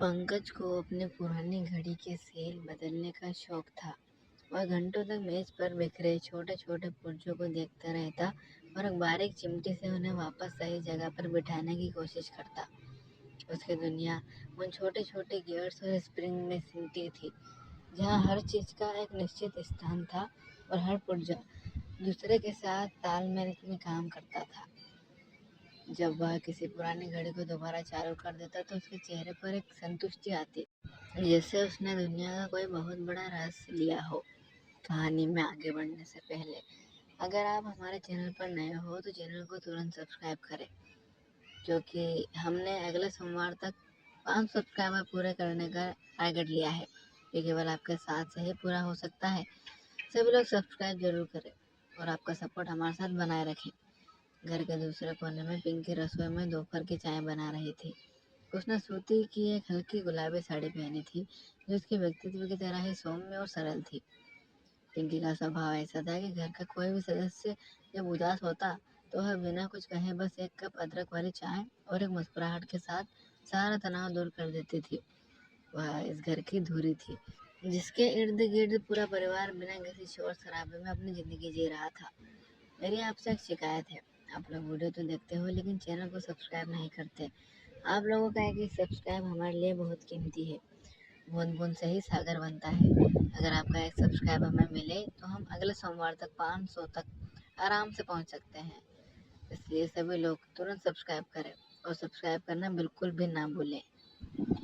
पंकज को अपनी पुरानी घड़ी के सेल बदलने का शौक था। वह घंटों तक मेज पर बिखरे छोटे छोटे पुर्जों को देखता रहता और एक बारीक चिमटी से उन्हें वापस सही जगह पर बिठाने की कोशिश करता। उसकी दुनिया उन छोटे छोटे गियर्स और स्प्रिंग में सिमटी थी, जहाँ हर चीज का एक निश्चित स्थान था और हर पुर्जा दूसरे के साथ तालमेल में काम करता था। जब वह किसी पुरानी घड़ी को दोबारा चालू कर देता तो उसके चेहरे पर एक संतुष्टि आती, जैसे उसने दुनिया का कोई बहुत बड़ा रहस्य लिया हो। कहानी में आगे बढ़ने से पहले अगर आप हमारे चैनल पर नए हो तो चैनल को तुरंत सब्सक्राइब करें, क्योंकि हमने अगले सोमवार तक 5 सब्सक्राइबर पूरे करने का टारगेट लिया है। ये केवल आपके साथ से ही पूरा हो सकता है। सभी लोग सब्सक्राइब जरूर करें और आपका सपोर्ट हमारे साथ बनाए रखें। घर के दूसरे कोने में पिंकी रसोई में दोपहर की चाय बना रही थी। उसने सूती की एक हल्की गुलाबी साड़ी पहनी थी, जो उसके व्यक्तित्व की तरह ही सौम्य और सरल थी। पिंकी का स्वभाव ऐसा था कि घर का कोई भी सदस्य जब उदास होता तो वह बिना कुछ कहे बस एक कप अदरक वाली चाय और एक मुस्कुराहट के साथ सारा तनाव दूर कर देती थी। वह इस घर की धुरी थी, जिसके इर्द गिर्द पूरा परिवार बिना किसी शोर शराबे में अपनी जिंदगी जी रहा था। मेरी आपसे एक शिकायत है, आप लोग वीडियो तो देखते हो लेकिन चैनल को सब्सक्राइब नहीं करते। आप लोगों का एक सब्सक्राइब हमारे लिए बहुत कीमती है। बूंद बूंद से ही सागर बनता है। अगर आपका एक सब्सक्राइब हमें मिले तो हम अगले सोमवार तक 500 तक आराम से पहुंच सकते हैं। इसलिए सभी लोग तुरंत सब्सक्राइब करें और सब्सक्राइब करना बिल्कुल भी ना भूलें।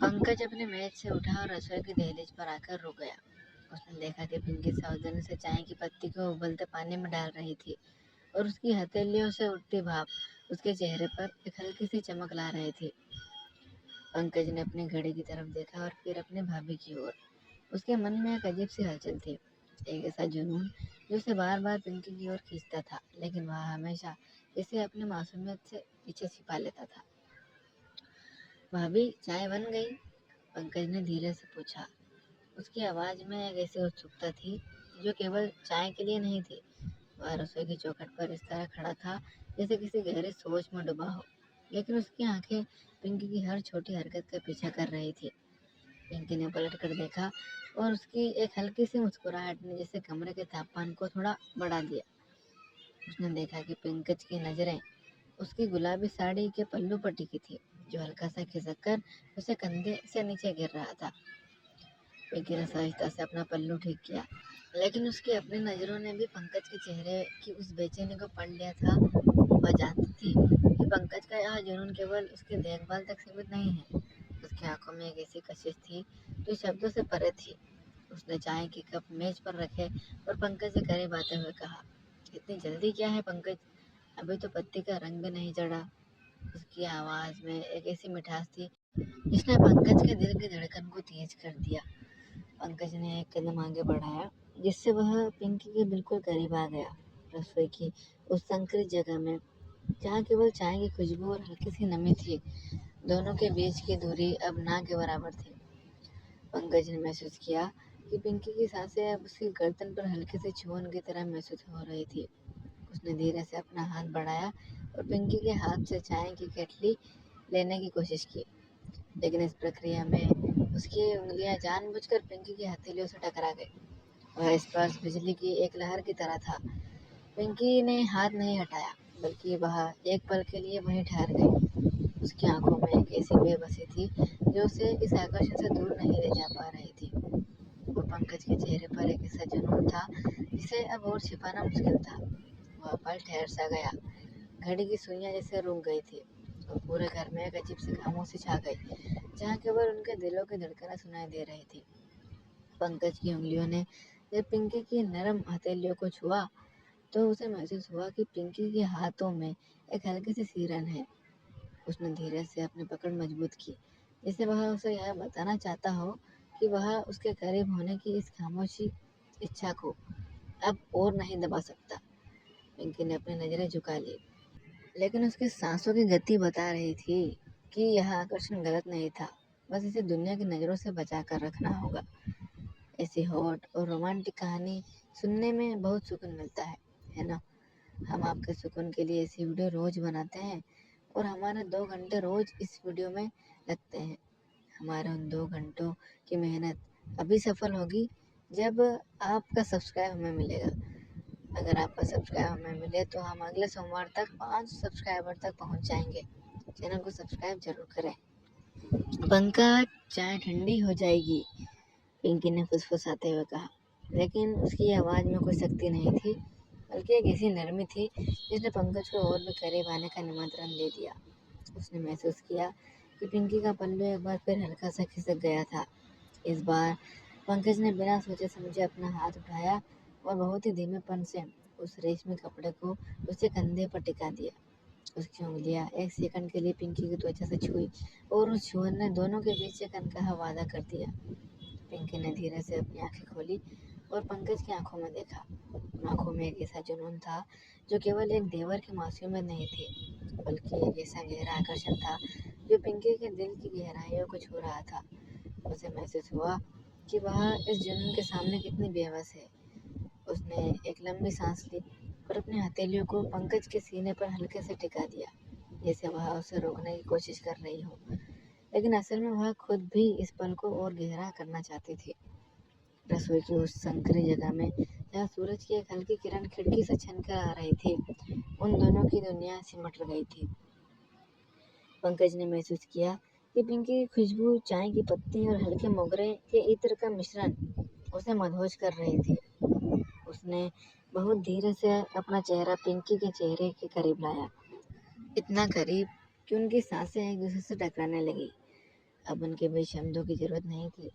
पंकज अपने मेज से उठा और रसोई की दहलीज पर आकर रुक गया। उसने देखा कि पिंकी सावधानी से चाय की पत्ती को उबलते पानी में डाल रही थी और उसकी हथेलियों से उठती भाप उसके चेहरे पर एक हल्की सी चमक ला रही थी। पंकज ने अपनी घड़ी की तरफ देखा और फिर अपने भाभी की ओर। उसके मन में एक अजीब सी हलचल थी, एक ऐसा जुनून जो उसे बार बार पिंकी की ओर खींचता था, लेकिन वह हमेशा इसे अपनी मासूमियत से पीछे छिपा लेता था। भाभी, चाय बन गई? पंकज ने धीरे से पूछा। उसकी आवाज में एक ऐसी उत्सुकता थी जो केवल चाय के लिए नहीं थी। वह रसोई की चौखट पर इस तरह खड़ा था जैसे किसी गहरी सोच में डूबा हो, लेकिन उसकी आंखें पिंकी की हर छोटी हरकत का पीछा कर रही थी। पिंकी ने पलट कर देखा और उसकी एक हल्की सी मुस्कुराहट ने जैसे कमरे के तापमान को थोड़ा बढ़ा दिया। उसने देखा कि पंकज की नजरें उसकी गुलाबी साड़ी के पल्लू पर टिकी थी, जो हल्का सा खिसक कर उसे कंधे से नीचे गिर रहा था। पिंकी ने सहजता से अपना पल्लू ठीक किया, लेकिन उसकी अपनी नजरों ने भी पंकज के चेहरे की उस बेचैनी को पढ़ लिया था। वह जानती थी कि पंकज का यह जुनून केवल उसकी देखभाल तक सीमित नहीं है। उसकी आंखों में एक ऐसी कशिश थी जो शब्दों से परे थी। उसने चाय के कप मेज पर रखे और पंकज से करीब आते हुए कहा, इतनी जल्दी क्या है पंकज, अभी तो पत्ती का रंग भी नहीं चढ़ा। उसकी आवाज में एक ऐसी मिठास थी जिसने पंकज के दिल की धड़कन को तेज कर दिया। पंकज ने एक कदम आगे बढ़ाया, जिससे वह पिंकी के बिल्कुल करीब आ गया। रसोई की उस संकरित जगह में जहाँ केवल चाय की खुशबू और हल्की सी नमी थी, दोनों के बीच की दूरी अब ना के बराबर थी। पंकज ने महसूस किया कि पिंकी की सांसें अब उसकी गर्दन पर हल्के से छुअन की तरह महसूस हो रही थी। उसने धीरे से अपना हाथ बढ़ाया और पिंकी के हाथ से चाय की केटली लेने की कोशिश की, लेकिन इस प्रक्रिया में उसकी उंगलियां जानबूझकर पिंकी की हथेलियों से टकरा गई। वह स्पर्श बिजली की एक लहर की तरह था। पिंकी ने हाथ नहीं हटाया, बल्कि वह एक पल के लिए वहीं ठहर गई। उसकी आंखों में एक ऐसी बेबसी थी जो उसे इस आकर्षण से दूर नहीं ले जा पा रही थी। और पंकज के चेहरे पर एक ऐसा जुनून था जिसे अब और छिपाना मुश्किल था। वह पल ठहर सा गया, घड़ी की सुइयां जैसे रुक गई थी और पूरे घर में एक अजीब सी खामोशी छा गई, जहाँ केवल उनके दिलों की धड़कनें सुनाई दे रही थी। पंकज की उंगलियों ने जब पिंकी की नरम हथेलियों को छुआ तो उसे महसूस हुआ कि पिंकी के हाथों में एक हल्की सी सिरन है। उसने धीरे से अपनी पकड़ मजबूत की, जैसे वह उसे यह बताना चाहता हो कि वह उसके करीब होने की इस खामोशी इच्छा को अब और नहीं दबा सकता। पिंकी ने अपनी नजरें झुका ली, लेकिन उसकी सांसों की गति बता रही थी कि यह आकर्षण गलत नहीं था, बस इसे दुनिया की नज़रों से बचा कर रखना होगा। ऐसी हॉट और रोमांटिक कहानी सुनने में बहुत सुकून मिलता है ना। हम आपके सुकून के लिए ऐसी वीडियो रोज बनाते हैं और हमारे 2 घंटे रोज इस वीडियो में लगते हैं। हमारे उन 2 घंटों की मेहनत अभी सफल होगी जब आपका सब्सक्राइब हमें मिलेगा। अगर आपका सब्सक्राइब हमें मिले तो हम अगले सोमवार तक 5 सब्सक्राइबर तक पहुंच जाएंगे। चैनल को सब्सक्राइब जरूर करें। पंकज, चाय ठंडी हो जाएगी, पिंकी ने फुसफुसाते हुए कहा। लेकिन उसकी आवाज़ में कोई शक्ति नहीं थी, बल्कि एक ऐसी नरमी थी जिसने पंकज को और भी करीब आने का निमंत्रण दे दिया। उसने महसूस किया कि पिंकी का पल्लू एक बार फिर हल्का सा खिसक गया था। इस बार पंकज ने बिना सोचे समझे अपना हाथ उठाया और बहुत ही धीमेपन से उस रेशमी कपड़े को उसके कंधे पर टिका दिया। उसकी उंगलियां एक सेकंड के लिए पिंकी की त्वचा से छुई और उस छुअन ने दोनों के बीच एक अनकहा वादा कर दिया। पिंकी ने धीरे से अपनी आंखें खोली और पंकज की आंखों में देखा। आंखों में एक ऐसा जुनून था जो केवल एक देवर की मासूमियत नहीं थी, बल्कि एक ऐसा गहरा आकर्षण था जो पिंकी के दिल की गहराइयों को छू रहा था। उसे महसूस हुआ कि वह इस जुनून के सामने कितनी बेबस है। उसने एक लंबी सांस ली और अपनी हथेलियों को पंकज के सीने पर हल्के से टिका दिया, जैसे वह उसे रोकने की कोशिश कर रही हो, लेकिन असल में वह खुद भी इस पल को और गहरा करना चाहती थी। रसोई की उस संकरी जगह में जहाँ सूरज की एक हल्की किरण खिड़की से छनकर आ रही थी, उन दोनों की दुनिया सिमट गई थी। पंकज ने महसूस किया कि पिंकी की खुशबू, चाय की पत्ती और हल्के मोगरे के इत्र का मिश्रण उसे मदहोश कर रही थी। उसने बहुत धीरे से अपना चेहरा पिंकी के चेहरे के करीब लाया, इतना करीब कि उनकी सांसें एक दूसरे से टकराने लगी। अब उनके बीच शब्दों की जरूरत नहीं थी,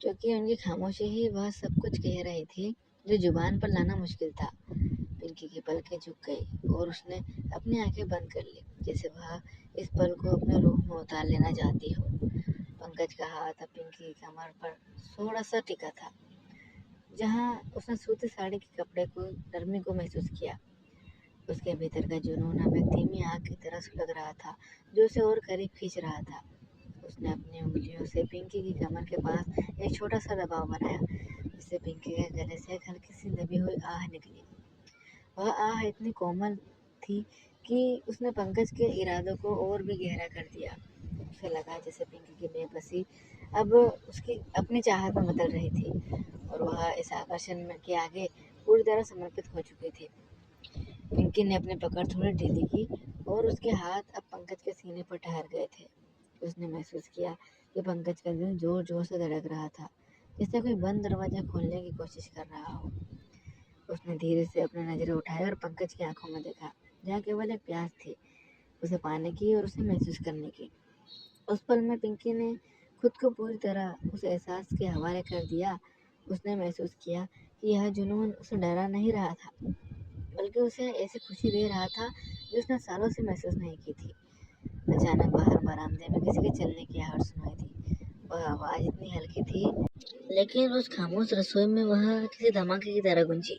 क्योंकि उनकी खामोशी ही वह सब कुछ कह रही थी जो जुबान पर लाना मुश्किल था। पिंकी की पलकें झुक गई और उसने अपनी आंखें बंद कर ली, जैसे वह इस पल को अपने रूह में उतार लेना चाहती हो। पंकज का हाथ अब पिंकी की कमर पर थोड़ा सा टिका था, जहाँ उसने सूती साड़ी के कपड़े को नरमी को महसूस किया। उसके भीतर का जुनून अब एक धीमी आग की तरह सुलग रहा था, जो उसे और करीब खींच रहा था। उसने अपनी उंगलियों से पिंकी की कमर के पास एक छोटा सा दबाव बनाया, जिससे पिंकी के गले से एक हल्की सी दबी हुई आह निकली। वह आह इतनी कोमल थी कि उसने पंकज के इरादों को और भी गहरा कर दिया। उसे लगा जैसे पिंकी की बेबसी अब उसकी अपनी चाहत में बदल रही थी और वह इस आकर्षण में के आगे पूरी तरह समर्पित हो चुकी थी। पिंकी ने अपनी पकड़ थोड़ी ढीली की और उसके हाथ अब पंकज के सीने पर ठहर गए थे। उसने महसूस किया कि पंकज का दिल जोर जोर से धड़क रहा था, जैसे कोई बंद दरवाजा खोलने की कोशिश कर रहा हो। उसने धीरे से अपनी नजरें उठाई और पंकज की आंखों में देखा, जहाँ केवल एक प्यास थी, उसे पाने की और उसे महसूस करने की। उस पल में पिंकी ने खुद को पूरी तरह उस एहसास के हवाले कर दिया। उसने महसूस किया कि यह जुनून उसे डरा नहीं रहा था, बल्कि उसे ऐसी खुशी दे रहा था जो उसने सालों से महसूस नहीं की थी। अचानक बाहर बरामदे में किसी के चलने की आहट सुनाई दी। वह आवाज इतनी हल्की थी, लेकिन उस खामोश रसोई में वह किसी धमाके की तरह गूंजी।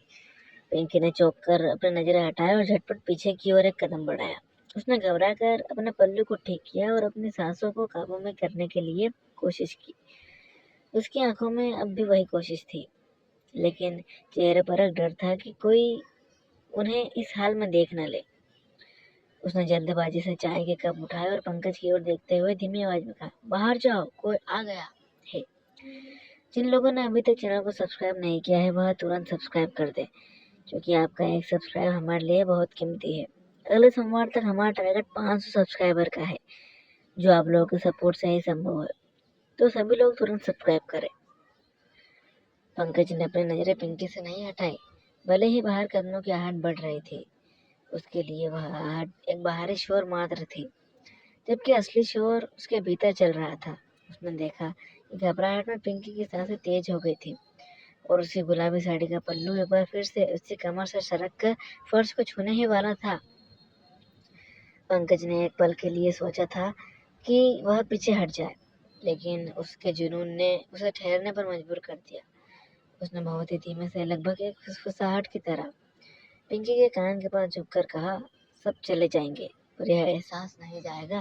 पिंकी ने चौंक कर अपनी नजरें हटाए और झटपट पीछे की ओर एक कदम बढ़ाया। उसने घबरा कर अपने पल्लू को ठीक किया और अपनी सांसों को काबू में करने के लिए कोशिश की। उसकी आंखों में अब भी वही कोशिश थी, लेकिन चेहरे पर एक डर था कि कोई उन्हें इस हाल में देख न ले। उसने जल्दबाजी से चाय के कप उठाए और पंकज की ओर देखते हुए धीमी आवाज में कहा, बाहर जाओ, कोई आ गया है। जिन लोगों ने अभी तक चैनल को सब्सक्राइब नहीं किया है वह तुरंत सब्सक्राइब कर दे, क्योंकि आपका एक सब्सक्राइब हमारे लिए बहुत कीमती है। अगले सोमवार तक हमारा टारगेट 500 सब्सक्राइबर का है, जो आप लोगों के सपोर्ट से ही संभव है। तो सभी लोग तुरंत सब्सक्राइब करें। पंकज ने अपनी नजरें पिंकी से नहीं हटाई, भले ही बाहर कदमों की आहट बढ़ रही थी। उसके लिए वह आहट एक बाहरी शोर मात्र थी, जबकि असली शोर उसके भीतर चल रहा था। उसने देखा कि घबराहट में पिंकी की सांसें तेज हो गई थी और उसकी गुलाबी साड़ी का पल्लू एक बार फिर से उसकी कमर से सरक कर फर्श को छूने ही वाला था। पंकज ने एक पल के लिए सोचा था कि वह पीछे हट जाए, लेकिन उसके जुनून ने उसे ठहरने पर मजबूर कर दिया। उसने बहुत ही धीमे से, लगभग एक फुसफुसाहट की तरह, पिंकी के कान के पास झुककर कहा, सब चले जाएंगे पर यह एहसास नहीं जाएगा।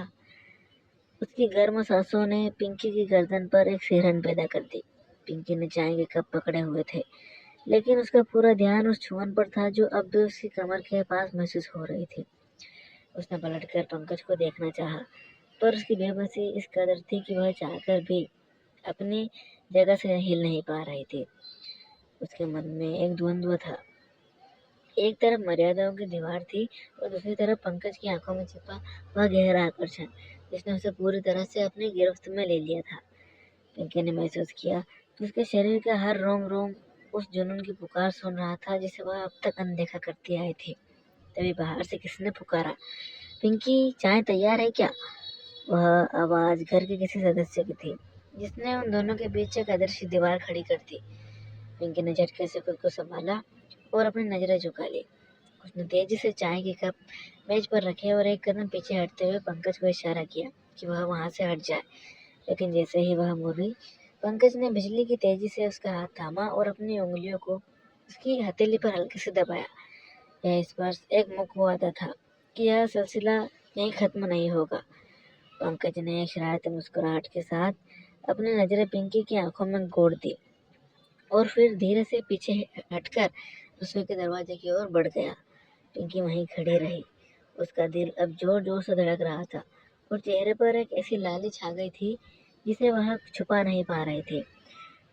उसकी गर्म सांसों ने पिंकी की गर्दन पर एक सिरहन पैदा कर दी। पिंकी ने चाय के कप पकड़े हुए थे, लेकिन उसका पूरा ध्यान उस छुअन पर था जो अब भी उसकी कमर के पास महसूस हो रही थी। उसने पलटकर पंकज को देखना चाहा, पर उसकी बेबसी इस कदर थी कि वह चाहकर भी अपनी जगह से हिल नहीं पा रही थी। उसके मन में एक द्वंद्व था। एक तरफ मर्यादाओं की दीवार थी और दूसरी तरफ पंकज की आंखों में छिपा वह गहरा आकर्षण, जिसने उसे पूरी तरह से अपनी गिरफ्त में ले लिया था। पिंकी ने महसूस किया कि उसके शरीर का हर रोम रोम उस जुनून की पुकार सुन रहा था जिसे वह अब तक अनदेखा करती आई थी। तभी बाहर से किसने पुकारा, पिंकी, चाय तैयार है क्या? वह आवाज घर के किसी सदस्य की थी, जिसने उन दोनों के बीच एक अदृश्य दीवार खड़ी कर दी। पिंकी ने झटके से खुद को संभाला और अपनी नजरें झुका ली। उसने तेजी से चाय के कप मेज पर रखे और एक कदम पीछे हटते हुए पंकज को इशारा किया कि वह वहां से हट जाए। लेकिन जैसे ही वह मुड़ी, पंकज ने बिजली की तेजी से उसका हाथ थामा और अपनी उंगलियों को उसकी हथेली पर हल्के से दबाया। यह स्पर्श एक मुख वादा था कि यह सिलसिला यहीं खत्म नहीं होगा। पंकज ने एक शरारती मुस्कुराहट के साथ अपनी नजरें पिंकी की आंखों में गोड़ दी और फिर धीरे से पीछे हटकर रसोई के दरवाजे की ओर बढ़ गया। पिंकी वहीं खड़ी रही। उसका दिल अब जोर जोर से धड़क रहा था और चेहरे पर एक ऐसी लाली छा गई थी जिसे वह छुपा नहीं पा रही थी।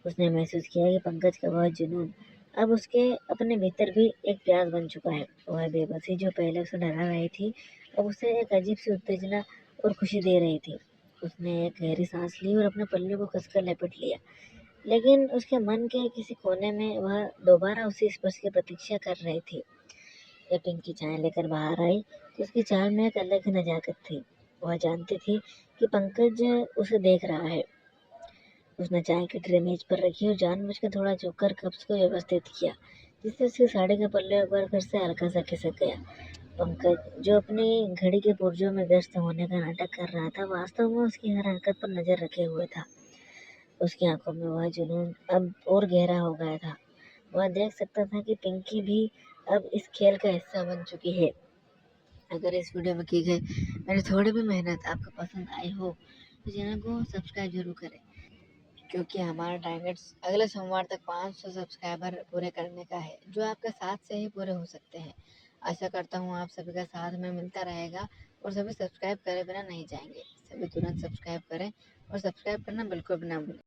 उसने महसूस किया कि पंकज का वह जुनून अब उसके अपने भीतर भी एक प्यास बन चुका है। वह बेबसी जो पहले उसे डरा रही थी, अब उसे एक अजीब सी उत्तेजना और खुशी दे रही थी। उसने एक गहरी सांस ली और अपने पल्लू को कसकर लपेट लिया, लेकिन उसके मन के किसी कोने में वह दोबारा उसी स्पर्श की प्रतीक्षा कर रही थी। जब पिंकी चाय लेकर बाहर आई तो उसकी चाल में एक अलग ही नजाकत थी। वह जानती थी कि पंकज उसे देख रहा है। उसने चाय की ट्रे मेज पर रखी और जानबूझकर थोड़ा झुककर कप्स को व्यवस्थित किया, जिससे उसकी साड़ी का पल्लू एक बार फिर से हल्का सा खिसक गया। पंकज, जो अपनी घड़ी के पुर्जों में व्यस्त होने का नाटक कर रहा था, वास्तव में उसकी हर हरकत पर नजर रखे हुए था। उसकी आंखों में वह जुनून अब और गहरा हो गया था। वह देख सकता था कि पिंकी भी अब इस खेल का हिस्सा बन चुकी है। अगर इस वीडियो में की गई मेरी थोड़ी भी मेहनत आपको पसंद आई हो तो चैनल को सब्सक्राइब जरूर करें, क्योंकि हमारा टारगेट अगले सोमवार तक 500 सब्सक्राइबर पूरे करने का है, जो आपके साथ से ही पूरे हो सकते हैं। आशा करता हूँ आप सभी का साथ में मिलता रहेगा और सभी सब्सक्राइब करे बिना नहीं जाएंगे। सभी तुरंत सब्सक्राइब करें और सब्सक्राइब करना बिल्कुल भी ना भूलें।